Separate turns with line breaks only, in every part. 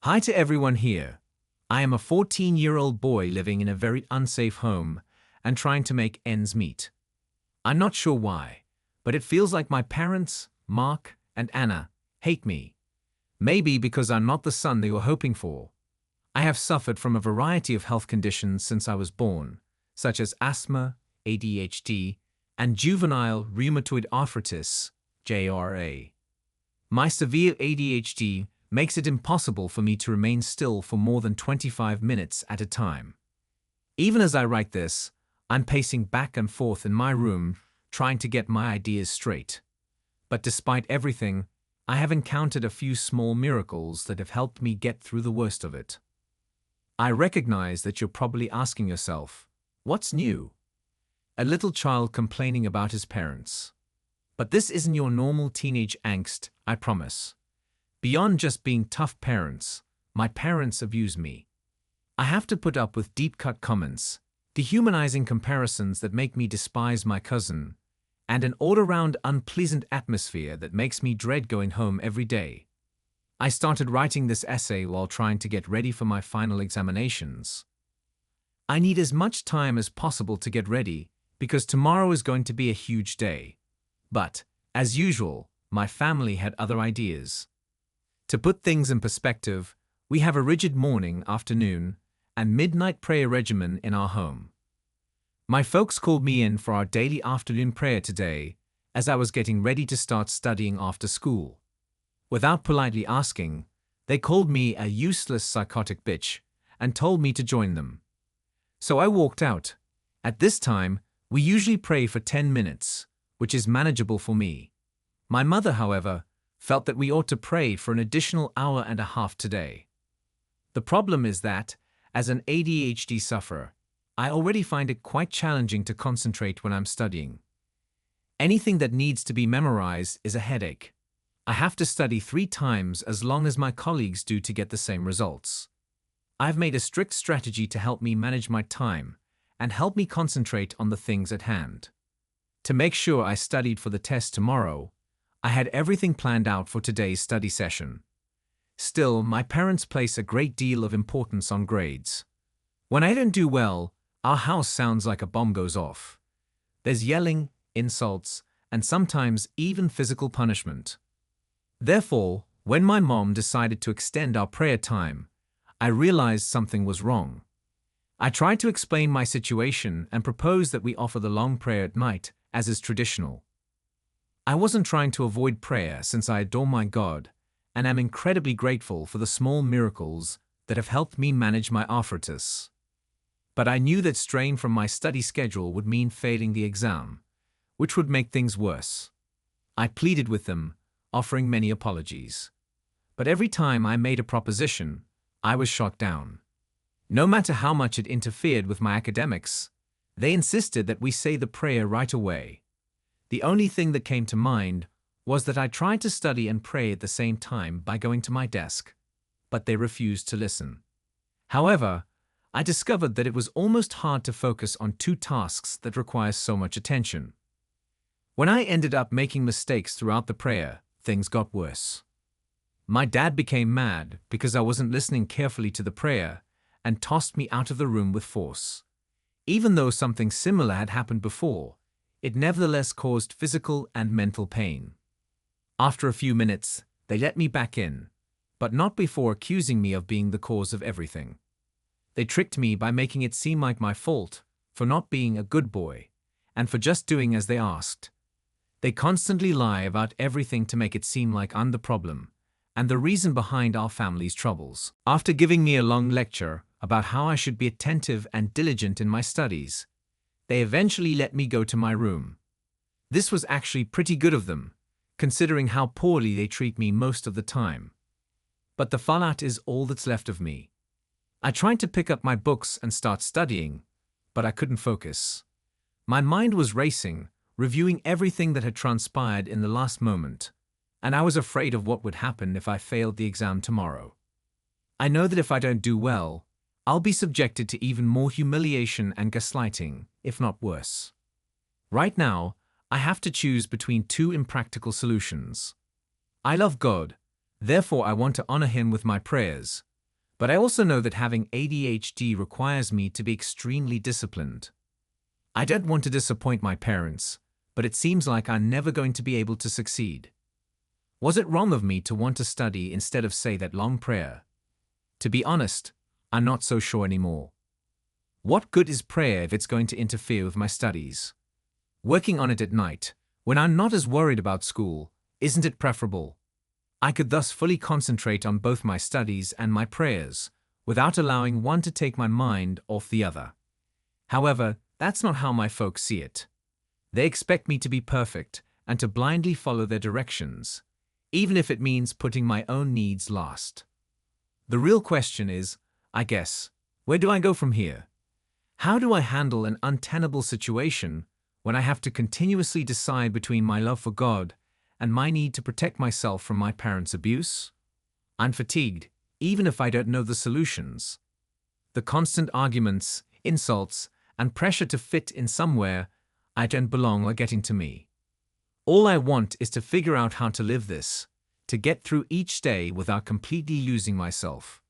Hi to everyone here. I am a 14-year-old boy living in a very unsafe home and trying to make ends meet. I'm not sure why, but it feels like my parents, Mark and Anna, hate me. Maybe because I'm not the son they were hoping for. I have suffered from a variety of health conditions since I was born, such as asthma, ADHD, and juvenile rheumatoid arthritis, JRA. My severe ADHD makes it impossible for me to remain still for more than 25 minutes at a time. Even as I write this, I'm pacing back and forth in my room, trying to get my ideas straight. But despite everything, I have encountered a few small miracles that have helped me get through the worst of it. I recognize that you're probably asking yourself, what's new? A little child complaining about his parents. But this isn't your normal teenage angst, I promise. Beyond just being tough parents, my parents abuse me. I have to put up with deep-cut comments, dehumanizing comparisons that make me despise my cousin, and an all-around unpleasant atmosphere that makes me dread going home every day. I started writing this essay while trying to get ready for my final examinations. I need as much time as possible to get ready because tomorrow is going to be a huge day. But, as usual, my family had other ideas. To put things in perspective, we have a rigid morning, afternoon, and midnight prayer regimen in our home. My folks called me in for our daily afternoon prayer today as I was getting ready to start studying after school. Without politely asking, they called me a useless psychotic bitch and told me to join them. So I walked out. At this time, we usually pray for 10 minutes, which is manageable for me. My mother, however, felt that we ought to pray for an additional hour and a half today. The problem is that, as an ADHD sufferer, I already find it quite challenging to concentrate when I'm studying. Anything that needs to be memorized is a headache. I have to study 3 times as long as my colleagues do to get the same results. I've made a strict strategy to help me manage my time and help me concentrate on the things at hand. To make sure I studied for the test tomorrow, I had everything planned out for today's study session. Still, my parents place a great deal of importance on grades. When I don't do well, our house sounds like a bomb goes off. There's yelling, insults, and sometimes even physical punishment. Therefore, when my mom decided to extend our prayer time, I realized something was wrong. I tried to explain my situation and proposed that we offer the long prayer at night, as is traditional. I wasn't trying to avoid prayer since I adore my God and am incredibly grateful for the small miracles that have helped me manage my arthritis. But I knew that strain from my study schedule would mean failing the exam, which would make things worse. I pleaded with them, offering many apologies. But every time I made a proposition, I was shot down. No matter how much it interfered with my academics, they insisted that we say the prayer right away. The only thing that came to mind was that I tried to study and pray at the same time by going to my desk, but they refused to listen. However, I discovered that it was almost hard to focus on 2 tasks that require so much attention. When I ended up making mistakes throughout the prayer, things got worse. My dad became mad because I wasn't listening carefully to the prayer and tossed me out of the room with force. Even though something similar had happened before, it nevertheless caused physical and mental pain. After a few minutes, they let me back in, but not before accusing me of being the cause of everything. They tricked me by making it seem like my fault for not being a good boy and for just doing as they asked. They constantly lie about everything to make it seem like I'm the problem and the reason behind our family's troubles. After giving me a long lecture about how I should be attentive and diligent in my studies, they eventually let me go to my room. This was actually pretty good of them, considering how poorly they treat me most of the time. But the fallout is all that's left of me. I tried to pick up my books and start studying, but I couldn't focus. My mind was racing, reviewing everything that had transpired in the last moment, and I was afraid of what would happen if I failed the exam tomorrow. I know that if I don't do well, I'll be subjected to even more humiliation and gaslighting, if not worse. Right now, I have to choose between 2 impractical solutions. I love God, therefore I want to honor Him with my prayers, But I also know that having ADHD requires me to be extremely disciplined. I don't want to disappoint my parents, but it seems like I'm never going to be able to succeed. Was it wrong of me to want to study instead of say that long prayer? To be honest, I'm not so sure anymore. What good is prayer if it's going to interfere with my studies? Working on it at night, when I'm not as worried about school, isn't it preferable? I could thus fully concentrate on both my studies and my prayers, without allowing one to take my mind off the other. However, that's not how my folks see it. They expect me to be perfect and to blindly follow their directions, even if it means putting my own needs last. The real question is, I guess, where do I go from here? How do I handle an untenable situation when I have to continuously decide between my love for God and my need to protect myself from my parents' abuse? I'm fatigued, even if I don't know the solutions. The constant arguments, insults, and pressure to fit in somewhere I don't belong are getting to me. All I want is to figure out how to live this, to get through each day without completely losing myself.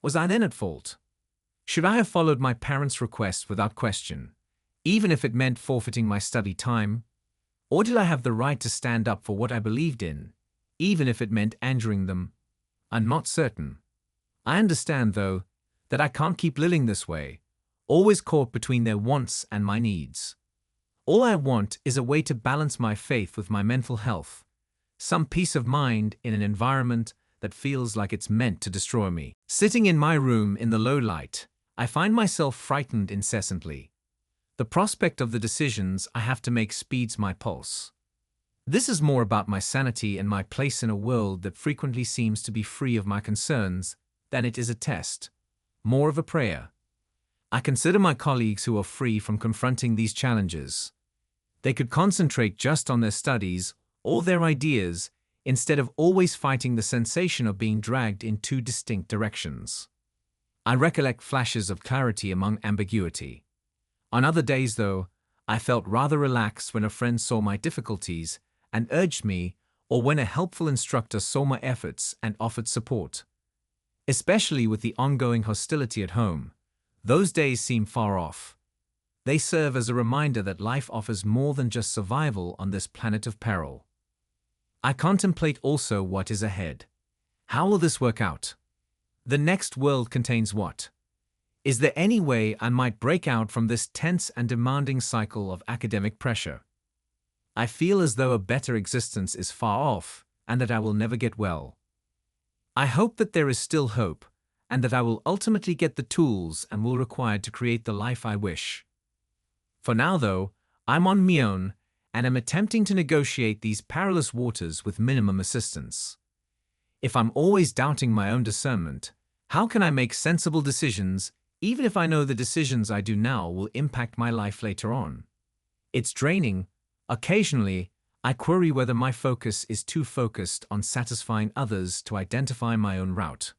Was I then at fault? Should I have followed my parents' request without question, even if it meant forfeiting my study time? Or did I have the right to stand up for what I believed in, even if it meant injuring them? I'm not certain. I understand, though, that I can't keep living this way, always caught between their wants and my needs. All I want is a way to balance my faith with my mental health, some peace of mind in an environment that feels like it's meant to destroy me. Sitting in my room in the low light, I find myself frightened incessantly. The prospect of the decisions I have to make speeds my pulse. This is more about my sanity and my place in a world that frequently seems to be free of my concerns than it is a test, more of a prayer. I consider my colleagues who are free from confronting these challenges. They could concentrate just on their studies or their ideas instead of always fighting the sensation of being dragged in two distinct directions. I recollect flashes of clarity among ambiguity. On other days, though, I felt rather relaxed when a friend saw my difficulties and urged me, or when a helpful instructor saw my efforts and offered support. Especially with the ongoing hostility at home, those days seem far off. They serve as a reminder that life offers more than just survival on this planet of peril. I contemplate also what is ahead. How will this work out? The next world contains what? Is there any way I might break out from this tense and demanding cycle of academic pressure? I feel as though a better existence is far off and that I will never get well. I hope that there is still hope and that I will ultimately get the tools and will required to create the life I wish. For now, though, I'm on my own and am attempting to negotiate these perilous waters with minimum assistance. If I'm always doubting my own discernment, how can I make sensible decisions even if I know the decisions I do now will impact my life later on? It's draining. Occasionally, I query whether my focus is too focused on satisfying others to identify my own route.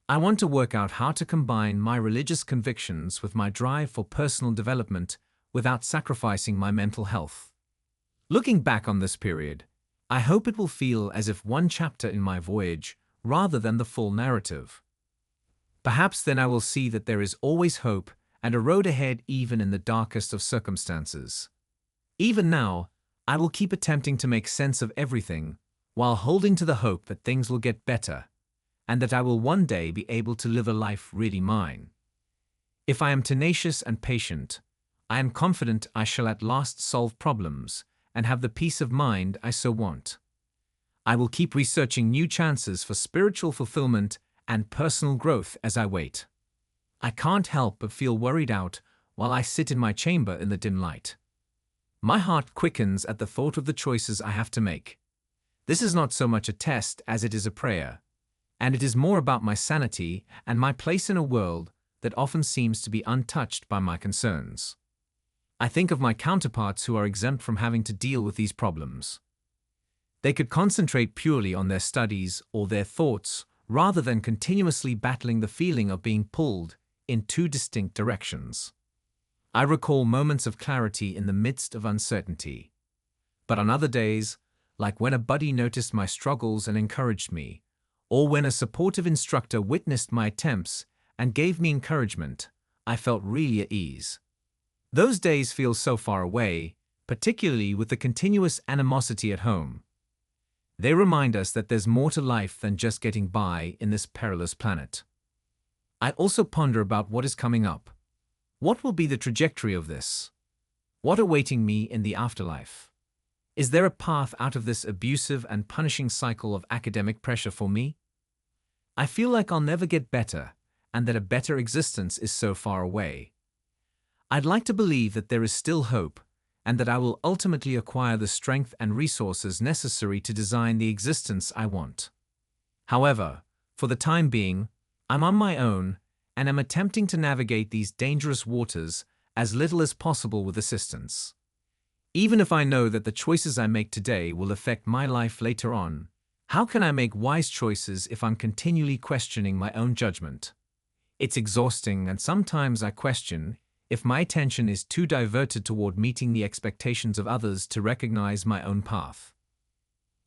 I want to work out how to combine my religious convictions with my drive for personal development without sacrificing my mental health. Looking back on this period, I hope it will feel as if one chapter in my voyage rather than the full narrative. Perhaps then I will see that there is always hope and a road ahead even in the darkest of circumstances. Even now, I will keep attempting to make sense of everything while holding to the hope that things will get better and that I will one day be able to live a life really mine. If I am tenacious and patient, I am confident I shall at last solve problems and have the peace of mind I so want. I will keep researching new chances for spiritual fulfillment and personal growth as I wait. I can't help but feel worried out while I sit in my chamber in the dim light. My heart quickens at the thought of the choices I have to make. This is not so much a test as it is a prayer, and it is more about my sanity and my place in a world that often seems to be untouched by my concerns. I think of my counterparts who are exempt from having to deal with these problems. They could concentrate purely on their studies or their thoughts rather than continuously battling the feeling of being pulled in two distinct directions. I recall moments of clarity in the midst of uncertainty. But on other days, like when a buddy noticed my struggles and encouraged me, or when a supportive instructor witnessed my attempts and gave me encouragement, I felt really at ease. Those days feel so far away, particularly with the continuous animosity at home. They remind us that there's more to life than just getting by in this perilous planet. I also ponder about what is coming up. What will be the trajectory of this? What awaiting me in the afterlife? Is there a path out of this abusive and punishing cycle of academic pressure for me? I feel like I'll never get better, and that a better existence is so far away. I'd like to believe that there is still hope, and that I will ultimately acquire the strength and resources necessary to design the existence I want. However, for the time being, I'm on my own, and am attempting to navigate these dangerous waters as little as possible with assistance. Even if I know that the choices I make today will affect my life later on, how can I make wise choices if I'm continually questioning my own judgment? It's exhausting, and sometimes I question if my attention is too diverted toward meeting the expectations of others to recognize my own path.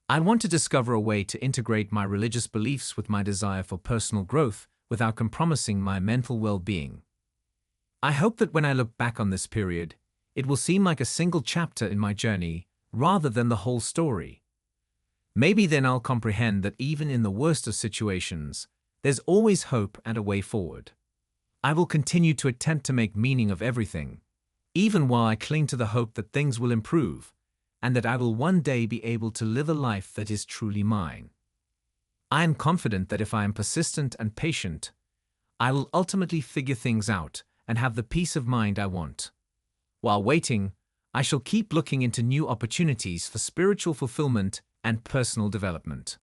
I want to discover a way to integrate my religious beliefs with my desire for personal growth without compromising my mental well-being. I hope that when I look back on this period, it will seem like a single chapter in my journey rather than the whole story. Maybe then I'll comprehend that even in the worst of situations, there's always hope and a way forward. I will continue to attempt to make meaning of everything, even while I cling to the hope that things will improve, and that I will one day be able to live a life that is truly mine. I am confident that if I am persistent and patient, I will ultimately figure things out and have the peace of mind I want. While waiting, I shall keep looking into new opportunities for spiritual fulfillment and personal development.